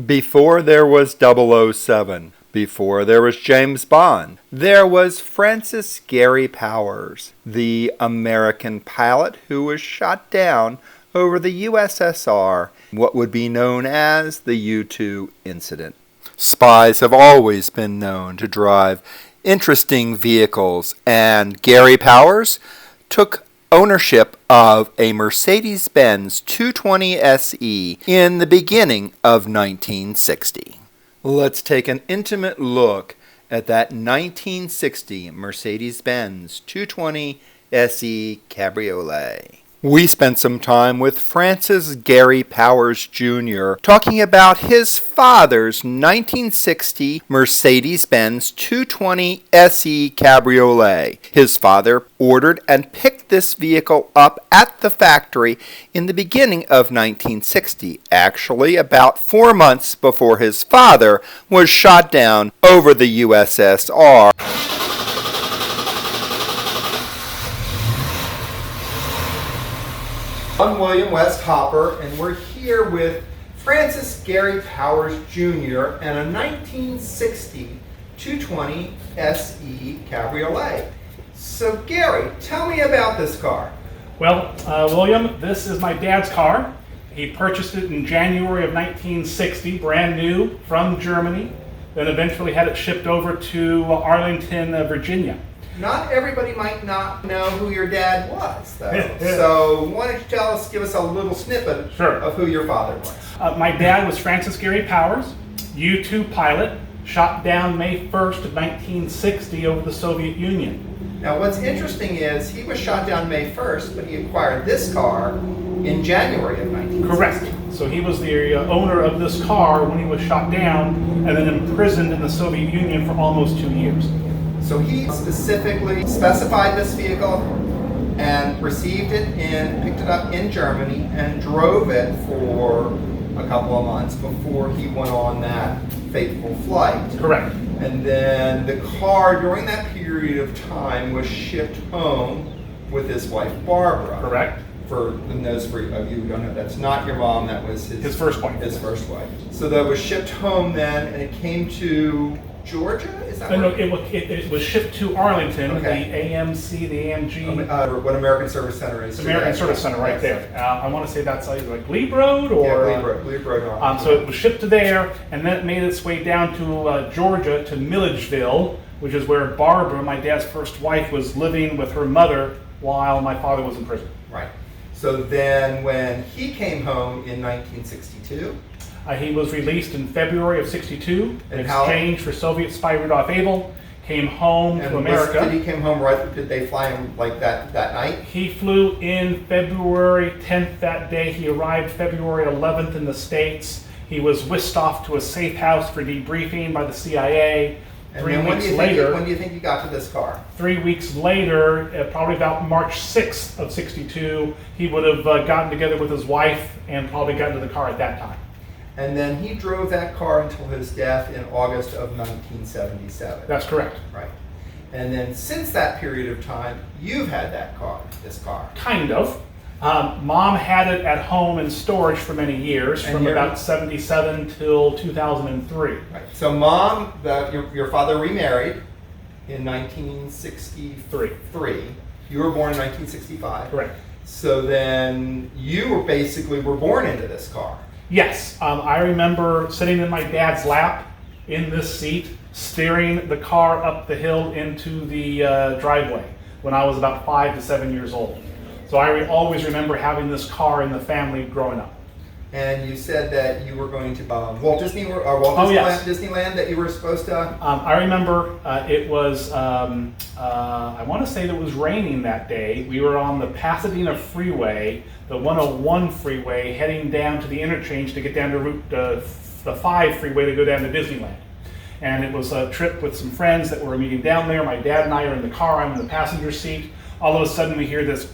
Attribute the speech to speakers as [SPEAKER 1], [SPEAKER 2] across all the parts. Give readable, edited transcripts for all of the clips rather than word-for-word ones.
[SPEAKER 1] Before there was 007, before there was James Bond, there was Francis Gary Powers, the American pilot who was shot down over the USSR, what would be known as the U-2 incident. Spies have always been known to drive interesting vehicles, and Gary Powers took ownership of a Mercedes-Benz 220SE in the beginning of 1960. Let's take an intimate look at that 1960 Mercedes-Benz 220SE Cabriolet. We spent some time with Francis Gary Powers Jr. talking about his father's 1960 Mercedes-Benz 220SE Cabriolet. His father ordered and picked this vehicle up at the factory in the beginning of 1960, actually about 4 months before his father was shot down over the USSR. I'm William West Hopper, and we're here with Francis Gary Powers Jr. and a 1960 220 SE Cabriolet. So Gary, tell me about this car.
[SPEAKER 2] Well, William, this is my dad's car. He purchased it in January of 1960, brand new, from Germany, then eventually had it shipped over to Arlington, Virginia.
[SPEAKER 1] Not everybody might not know who your dad was, though. So why don't you give us a little snippet of who your father was.
[SPEAKER 2] My dad was Francis Gary Powers, U-2 pilot, shot down May 1st of 1960 over the Soviet Union.
[SPEAKER 1] Now what's interesting is he was shot down May 1st, but he acquired this car in January of 1960.
[SPEAKER 2] Correct. So he was the owner of this car when he was shot down and then imprisoned in the Soviet Union for almost 2 years.
[SPEAKER 1] So he specifically specified this vehicle and received it picked it up in Germany and drove it for a couple of months before he went on that fateful flight.
[SPEAKER 2] Correct.
[SPEAKER 1] And then the car during that period of time was shipped home with his wife Barbara.
[SPEAKER 2] Correct.
[SPEAKER 1] For those of you who don't know, that's not your mom, that was
[SPEAKER 2] his first wife.
[SPEAKER 1] His first wife. So that was shipped home then, and it came to Georgia? Is that
[SPEAKER 2] no, it was shipped to Arlington,
[SPEAKER 1] okay.
[SPEAKER 2] The AMC, the AMG.
[SPEAKER 1] What American Service Center is.
[SPEAKER 2] American Service Center right there. I want to say that's like Glebe Road or...
[SPEAKER 1] Yeah, Glebe Road.
[SPEAKER 2] So it was shipped to there, and then it made its way down to Georgia, to Milledgeville, which is where Barbara, my dad's first wife, was living with her mother while my father was in prison.
[SPEAKER 1] Right. So then when he came home in 1962...
[SPEAKER 2] he was released in February of '62 in exchange for Soviet spy Rudolf Abel. Came home to America.
[SPEAKER 1] Did he come home right? Did they fly him like that night?
[SPEAKER 2] He flew in February 10th that day. He arrived February 11th in the States. He was whisked off to a safe house for debriefing by the CIA.
[SPEAKER 1] And when do you think he got to this car?
[SPEAKER 2] 3 weeks later, probably about March 6th of '62, he would have gotten together with his wife and probably gotten to the car at that time.
[SPEAKER 1] And then he drove that car until his death in August of 1977.
[SPEAKER 2] That's correct.
[SPEAKER 1] Right. And then since that period of time, you've had this car.
[SPEAKER 2] Kind of. Mom had it at home in storage for many years, from about 77 till 2003.
[SPEAKER 1] Right. So Mom, your father remarried in 1963. You were born in 1965.
[SPEAKER 2] Correct.
[SPEAKER 1] So then you were born into this car.
[SPEAKER 2] Yes, I remember sitting in my dad's lap in this seat, steering the car up the hill into the driveway when I was about 5 to 7 years old. So I always remember having this car in the family growing up.
[SPEAKER 1] And you said that you were going to Disneyland that you were supposed to...
[SPEAKER 2] I remember it was, I want to say that it was raining that day. We were on the Pasadena Freeway, the 101 freeway, heading down to the interchange to get down to the 5 freeway to go down to Disneyland. And it was a trip with some friends that were meeting down there. My dad and I are in the car. I'm in the passenger seat. All of a sudden we hear this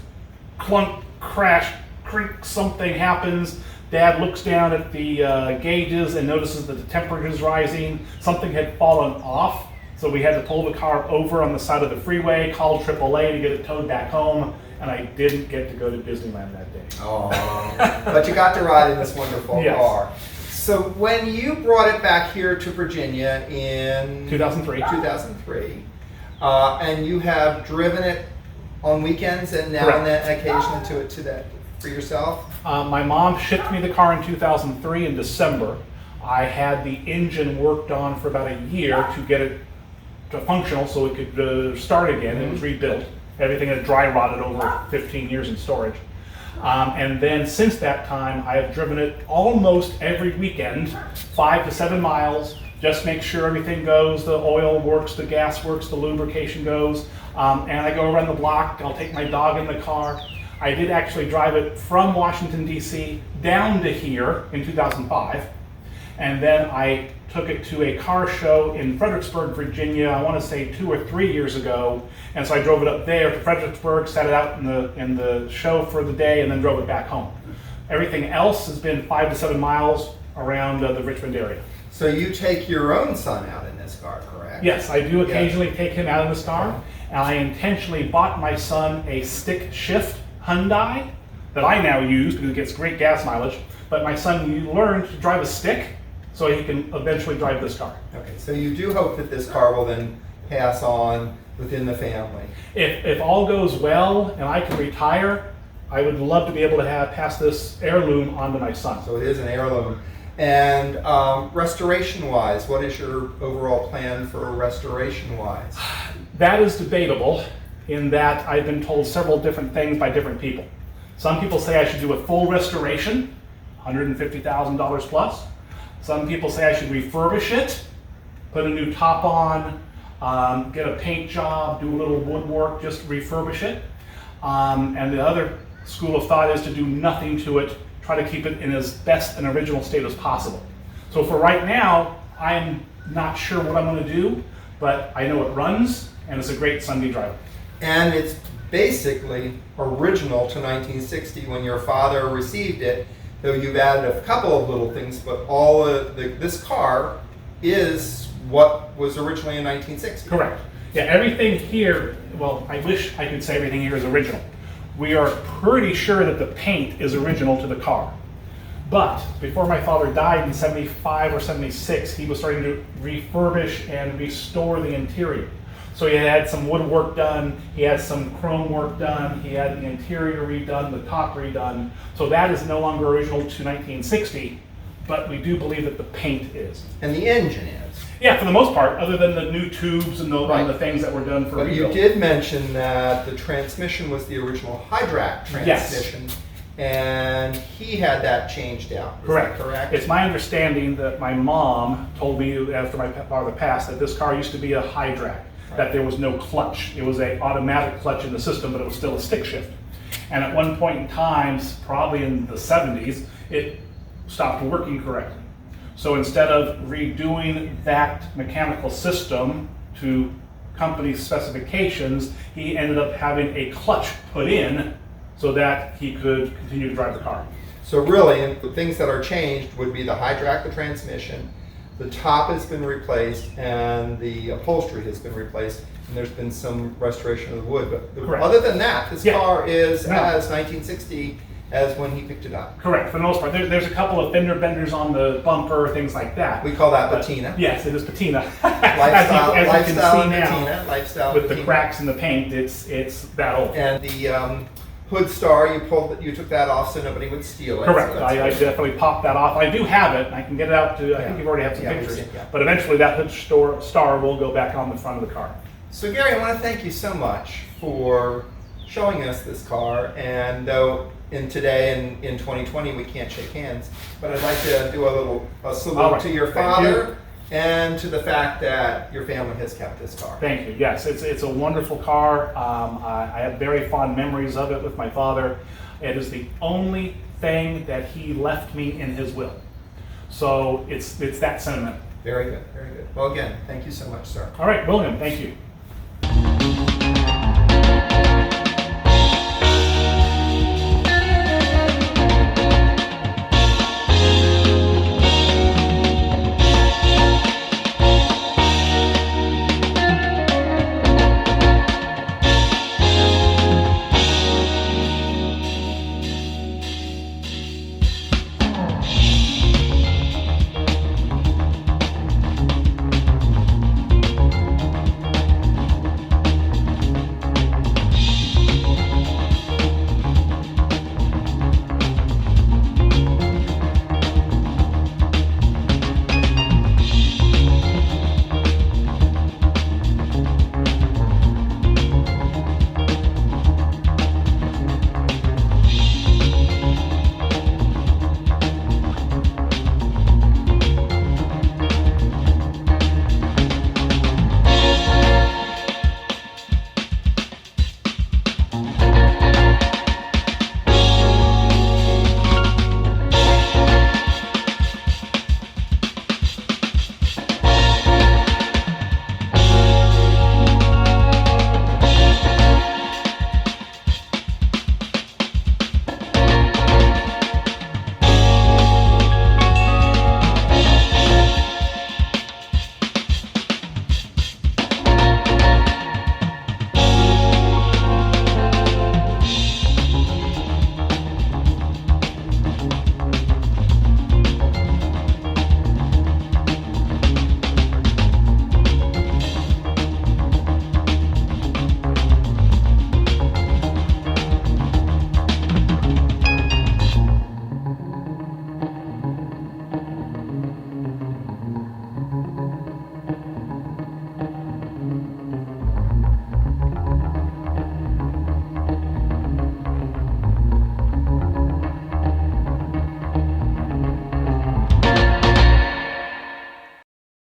[SPEAKER 2] clunk, crash, creak, something happens. Dad looks down at the gauges and notices that the temperature is rising. Something had fallen off, so we had to pull the car over on the side of the freeway, call AAA to get it towed back home, and I didn't get to go to Disneyland that day.
[SPEAKER 1] Oh, but you got to ride in this wonderful car. So when you brought it back here to Virginia in
[SPEAKER 2] 2003,
[SPEAKER 1] and you have driven it on weekends and now and then occasionally to that for yourself?
[SPEAKER 2] My mom shipped me the car in 2003 in December. I had the engine worked on for about a year to get it to functional so it could start again. It was rebuilt. Everything had dry rotted over 15 years in storage. And then since that time, I have driven it almost every weekend, 5 to 7 miles, just make sure everything goes, the oil works, the gas works, the lubrication goes, and I go around the block. I'll take my dog in the car. I did actually drive it from Washington, D.C. down to here in 2005, and then I took it to a car show in Fredericksburg, Virginia, I want to say 2 or 3 years ago, and so I drove it up there to Fredericksburg, set it out in the show for the day, and then drove it back home. Everything else has been 5 to 7 miles around the Richmond area.
[SPEAKER 1] So you take your own son out in this car, correct?
[SPEAKER 2] Yes, I do occasionally take him out in this car, and I intentionally bought my son a stick shift Hyundai that I now use because it gets great gas mileage, but my son learned to drive a stick so he can eventually drive this car.
[SPEAKER 1] Okay, so you do hope that this car will then pass on within the family.
[SPEAKER 2] If all goes well and I can retire, I would love to be able to pass this heirloom on to my son.
[SPEAKER 1] So it is an heirloom. And restoration-wise, what is your overall plan for restoration-wise?
[SPEAKER 2] That is debatable in that I've been told several different things by different people. Some people say I should do a full restoration, $150,000 plus. Some people say I should refurbish it, put a new top on, get a paint job, do a little woodwork, just refurbish it. And the other school of thought is to do nothing to it, try to keep it in as best an original state as possible. So for right now, I'm not sure what I'm going to do, but I know it runs and it's a great Sunday driver.
[SPEAKER 1] And it's basically original to 1960 when your father received it, though you've added a couple of little things, but all this car is what was originally in 1960.
[SPEAKER 2] Correct. Yeah, everything here, well, I wish I could say everything here is original. We are pretty sure that the paint is original to the car. But before my father died in 75 or 76, he was starting to refurbish and restore the interior. So he had some woodwork done, he had some chrome work done, he had the interior redone, the top redone. So that is no longer original to 1960, but we do believe that the paint is.
[SPEAKER 1] And the engine is.
[SPEAKER 2] Yeah, for the most part, other than the new tubes and the things that were done for rebuild.
[SPEAKER 1] But you did mention that the transmission was the original hydrak transmission. Yes. And he had that changed out. Is
[SPEAKER 2] correct.
[SPEAKER 1] That correct?
[SPEAKER 2] It's my understanding that my mom told me after my father passed that this car used to be a hydrak. That there was no clutch. It was an automatic clutch in the system, but it was still a stick shift. And at one point in time, probably in the 70s, it stopped working correctly. So instead of redoing that mechanical system to company specifications, he ended up having a clutch put in so that he could continue to drive the car.
[SPEAKER 1] So really, the things that are changed would be the hydrak, the transmission, the top has been replaced, and the upholstery has been replaced, and there's been some restoration of the wood. But other than that, this car is as 1960 as when he picked it up.
[SPEAKER 2] Correct, for the most part. There's a couple of fender benders on the bumper, things like that.
[SPEAKER 1] We call that patina.
[SPEAKER 2] Yes, it is patina.
[SPEAKER 1] Lifestyle,
[SPEAKER 2] as you can see now,
[SPEAKER 1] patina. Lifestyle
[SPEAKER 2] with
[SPEAKER 1] patina.
[SPEAKER 2] The cracks in the paint, it's that old.
[SPEAKER 1] And the hood star, you took that off so nobody would steal it.
[SPEAKER 2] Correct.
[SPEAKER 1] So
[SPEAKER 2] I definitely popped that off. I do have it. I can get it out to. I think you've already have some pictures. But eventually, that hood star will go back on the front of the car.
[SPEAKER 1] So Gary, I want to thank you so much for showing us this car. And though in 2020 we can't shake hands, but I'd like to do a salute to your father and to the fact that your family has kept this car.
[SPEAKER 2] Thank you. Yes, it's a wonderful car. I have very fond memories of it with my father. It is the only thing that he left me in his will. So it's that sentiment.
[SPEAKER 1] Very good, very good. Well, again, thank you so much, sir.
[SPEAKER 2] All right, William, thank you.